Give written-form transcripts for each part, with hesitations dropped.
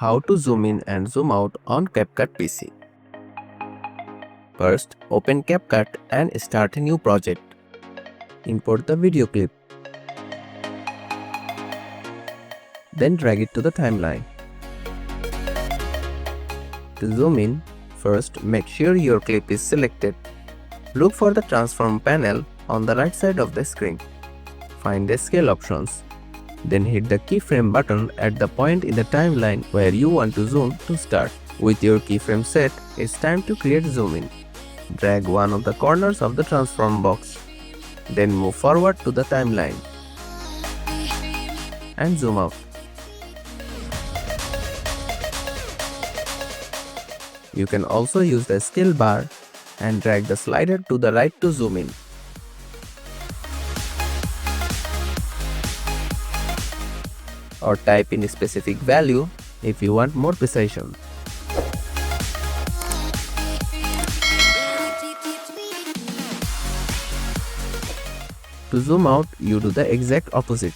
How to zoom in and zoom out on CapCut PC. First, open CapCut and start a new project. Import the video clip. Then drag it to the timeline. To zoom in, first make sure your clip is selected. Look for the transform panel on the right side of the screen. Find the scale options. Then hit the keyframe button at the point in the timeline where you want to zoom to start. With your keyframe set, it's time to create zoom in. Drag one of the corners of the transform box. Then move forward to the timeline and zoom out. You can also use the scale bar and drag the slider to the right to zoom in. Or type in a specific value if you want more precision. To zoom out, you do the exact opposite.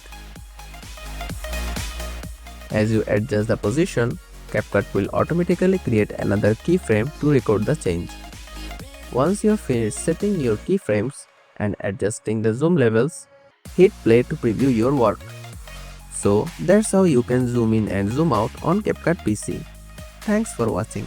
As you adjust the position, CapCut will automatically create another keyframe to record the change. Once you have finished setting your keyframes and adjusting the zoom levels, hit play to preview your work. So that's how you can zoom in and zoom out on CapCut PC. Thanks for watching.